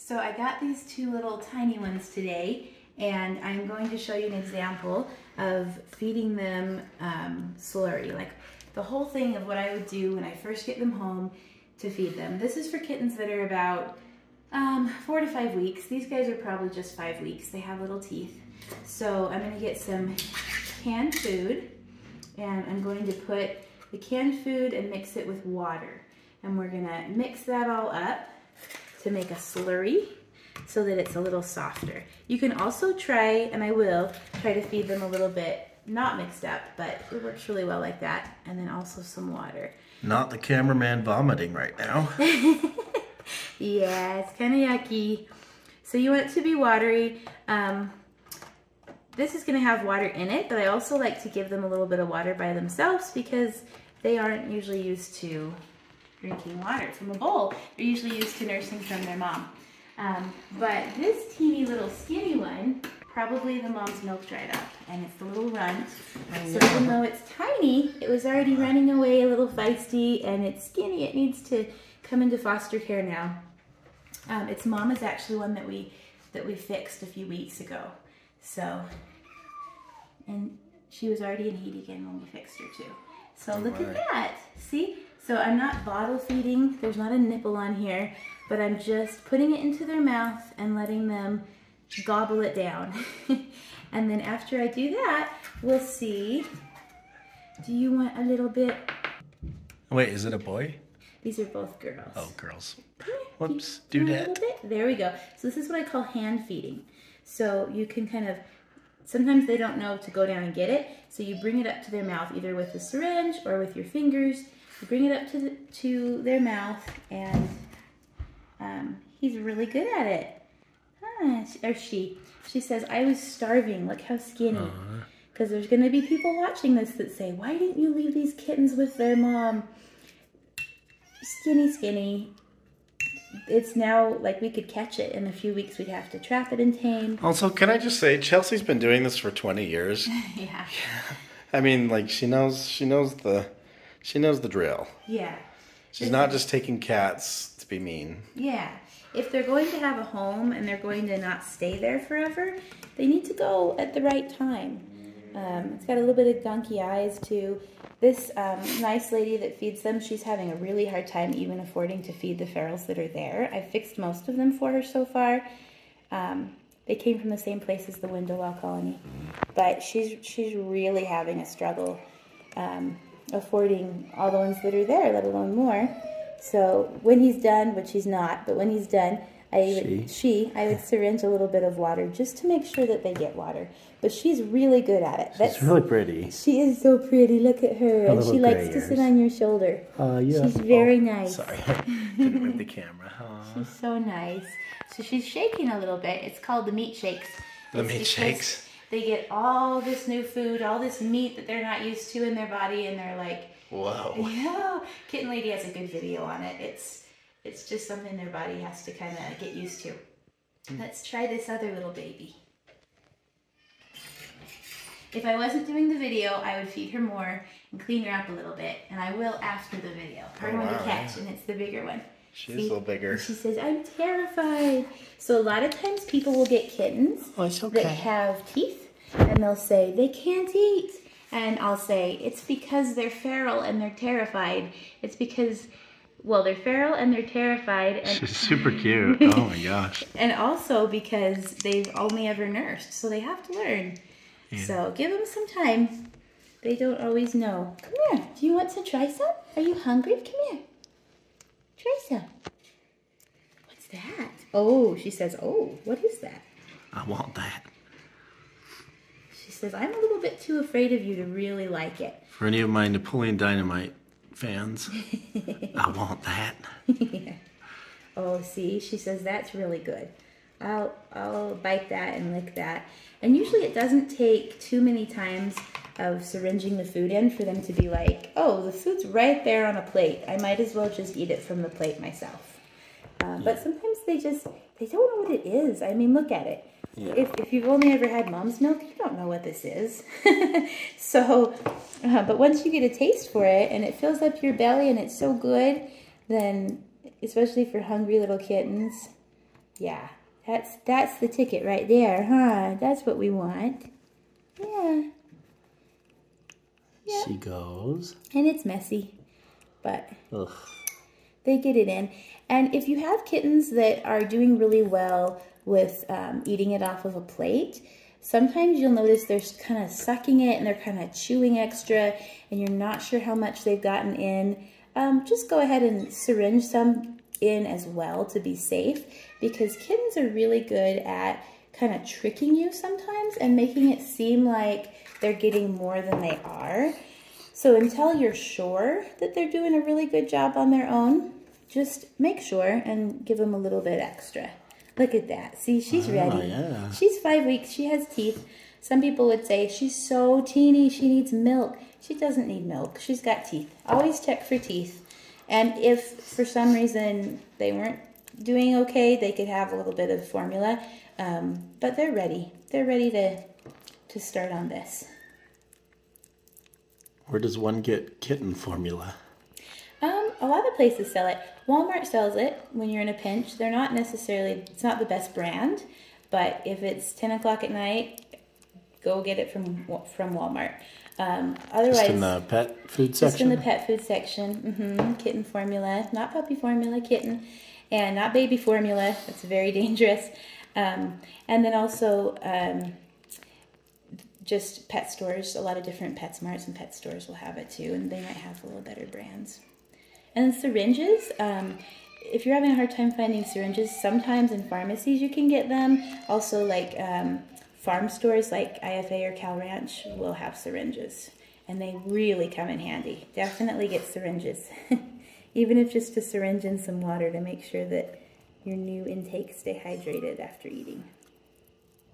So I got these two little tiny ones today, and I'm going to show you an example of feeding them slurry. Like the whole thing of what I would do when I first get them home to feed them. This is for kittens that are about 4 to 5 weeks. These guys are probably just 5 weeks. They have little teeth. So I'm going to get some canned food, and I'm going to put the canned food and mix it with water. And we're going to mix that all up to make a slurry so that it's a little softer. You can also try, and I will, try to feed them a little bit not mixed up, but it works really well like that. And then also some water. Not the cameraman vomiting right now. Yeah, it's kind of yucky. So you want it to be watery. This is going to have water in it, but I also like to give them a little bit of water by themselves because they aren't usually used to drinking water from a bowl. They're usually used to nursing from their mom. But this teeny little skinny one, probably the mom's milk dried up, and it's the little runt. So even though it's tiny, it was already running away, a little feisty, and it's skinny. It needs to come into foster care now. Its mom is actually one that we fixed a few weeks ago. So, and she was already in heat again when we fixed her too. So look at that, see? So I'm not bottle feeding, there's not a nipple on here, but I'm just putting it into their mouth and letting them gobble it down. And then after I do that, we'll see, do you want a little bit? Wait, is it a boy? These are both girls. Oh, girls. Whoops, do that. There we go. So this is what I call hand feeding. So you can kind of, sometimes they don't know to go down and get it, so you bring it up to their mouth, either with a syringe or with your fingers. You bring it up to their mouth, and he's really good at it. Or she says, I was starving, look how skinny. Because there's going to be people watching this that say, why didn't you leave these kittens with their mom? Skinny, skinny. It's now like we could catch it in a few weeks. We'd have to trap it and tame. Also, can I just say, Chelsea's been doing this for 20 years. Yeah. I mean, like she knows the drill. Yeah. She's not just taking cats to be mean. Yeah. If they're going to have a home and they're going to not stay there forever, they need to go at the right time. It's got a little bit of gunky eyes too. This nice lady that feeds them, she's having a really hard time even affording to feed the ferals that are there. I've fixed most of them for her so far. They came from the same place as the Window colony. But she's really having a struggle affording all the ones that are there, let alone more. So when he's done, which he's not, but when he's done, I would syringe a little bit of water just to make sure that they get water. But she's really good at it. She's really pretty. She is so pretty. Look at her. And she likes to sit on your shoulder. Yeah. She's very nice. Sorry, couldn't move the camera. She's so nice. So she's shaking a little bit. It's called the meat shakes. The meat shakes. They get all this new food, all this meat that they're not used to in their body, and they're like, whoa. Yeah. Kitten Lady has a good video on it. It's just something their body has to kind of get used to. Let's try this other little baby. If I wasn't doing the video, I would feed her more and clean her up a little bit, and I will after the video. Her one to catch, and it's the bigger one. She's a little bigger. And she says, I'm terrified. So a lot of times people will get kittens that have teeth, and they'll say, they can't eat. And I'll say, it's because they're feral and they're terrified. It's because, well, they're feral and they're terrified. And she's super cute. Oh my gosh. And also because they've only ever nursed, so they have to learn. Yeah. So give them some time. They don't always know. Come here. Do you want to try some? Are you hungry? Come here. Try some. What's that? Oh, she says, oh, what is that? I want that. She says, I'm a little bit too afraid of you to really like it. For any of my Napoleon Dynamite fans, I want that. Yeah. Oh, see, she says, that's really good. I'll bite that and lick that. And usually it doesn't take too many times of syringing the food in for them to be like, oh, the food's right there on a plate. I might as well just eat it from the plate myself. But sometimes they don't know what it is. I mean, look at it. Yeah. If you've only ever had mom's milk, you don't know what this is. So, but once you get a taste for it and it fills up your belly and it's so good, then, especially for hungry little kittens, Yeah, that's the ticket right there, huh? That's what we want. Yeah. Yeah. She goes. And it's messy, but Ugh. they get it in. And if you have kittens that are doing really well with eating it off of a plate, sometimes you'll notice they're kind of sucking it and they're kind of chewing extra and you're not sure how much they've gotten in. Just go ahead and syringe some in as well to be safe, because kittens are really good at kind of tricking you sometimes and making it seem like they're getting more than they are. So until you're sure that they're doing a really good job on their own, just make sure and give them a little bit extra. Look at that. See, she's ready. Yeah. She's 5 weeks. She has teeth. Some people would say she's so teeny, she needs milk. She doesn't need milk. She's got teeth. Always check for teeth. And if for some reason they weren't doing okay, they could have a little bit of formula. But they're ready. They're ready to start on this. Where does one get Kitten Formula? A lot of places sell it. Walmart sells it when you're in a pinch. They're not necessarily, it's not the best brand, but if it's 10 o'clock at night, go get it from Walmart. Otherwise, Just in the pet food section? Just in the pet food section. Kitten Formula, not puppy formula, kitten, and not baby formula. That's very dangerous. And then also just pet stores. A lot of different PetSmarts and pet stores will have it too, and they might have a little better brands. And syringes, if you're having a hard time finding syringes, sometimes in pharmacies you can get them. Also, like farm stores like IFA or Cal Ranch will have syringes, and they really come in handy. Definitely get syringes, even if just to syringe in some water to make sure that your new intakes stay hydrated after eating.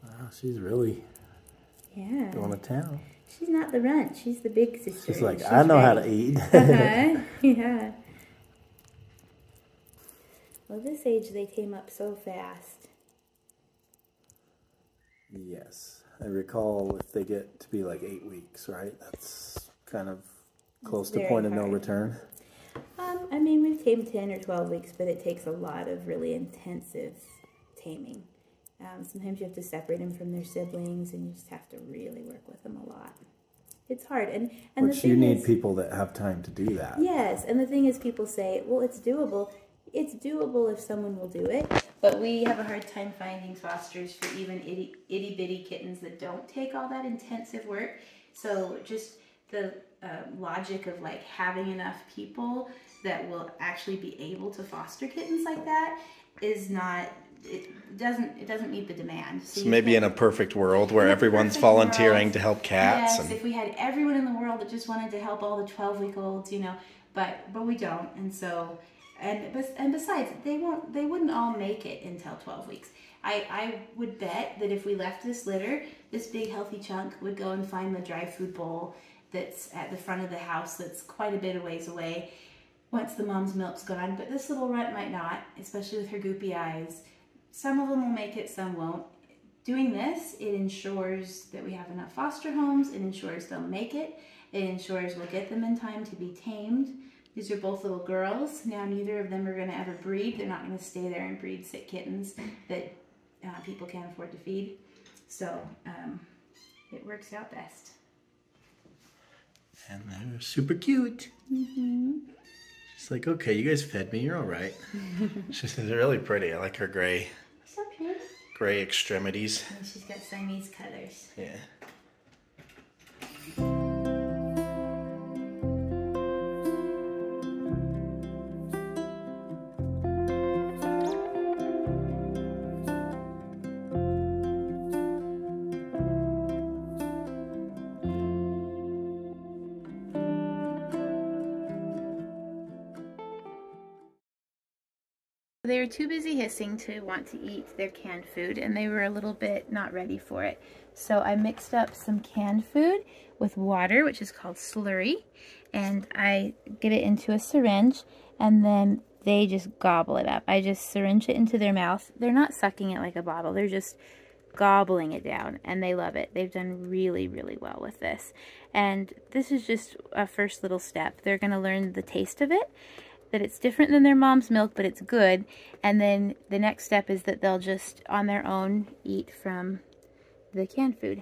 Wow, she's really going to town. She's not the runt. She's the big sister. She's like, I know how to eat. Yeah. Well, this age, they tame up so fast. Yes. I recall if they get to be like 8 weeks, right? That's kind of close to point of no return. I mean, we've tamed 10 or 12 weeks, but it takes a lot of really intensive taming. Sometimes you have to separate them from their siblings, and you just have to really work with them a lot. It's hard. And Which you need people that have time to do that. Yes, and the thing is, people say, well, it's doable. It's doable if someone will do it, but we have a hard time finding fosters for even itty-bitty kittens that don't take all that intensive work. So just the logic of like having enough people that will actually be able to foster kittens like that is not, it doesn't meet the demand. So maybe in a perfect world where everyone's volunteering to help cats. Yes, if we had everyone in the world that just wanted to help all the 12-week-olds, you know, but we don't, and so. And besides, they wouldn't all make it until 12 weeks. I would bet that if we left this litter, this big healthy chunk would go and find the dry food bowl that's at the front of the house that's quite a bit of ways away once the mom's milk's gone. But this little runt might not, especially with her goopy eyes. Some of them will make it, some won't. Doing this, it ensures that we have enough foster homes. It ensures they'll make it. It ensures we'll get them in time to be tamed. These are both little girls. Now, neither of them are going to ever breed. They're not going to stay there and breed sick kittens that people can't afford to feed. So it works out best. And they're super cute. She's like, okay, you guys fed me. You're all right. She's really pretty. I like her gray. So cute. Gray extremities. And she's got Siamese colors. Yeah. They were too busy hissing to want to eat their canned food, and they were a little bit not ready for it. So I mixed up some canned food with water, which is called slurry, and I get it into a syringe, and then they just gobble it up. I just syringe it into their mouth. They're not sucking it like a bottle. They're just gobbling it down, and they love it. They've done really, really well with this. And this is just a first little step. They're going to learn the taste of it. that it's different than their mom's milk, but it's good. And then the next step is that they'll just, on their own, eat from the canned food.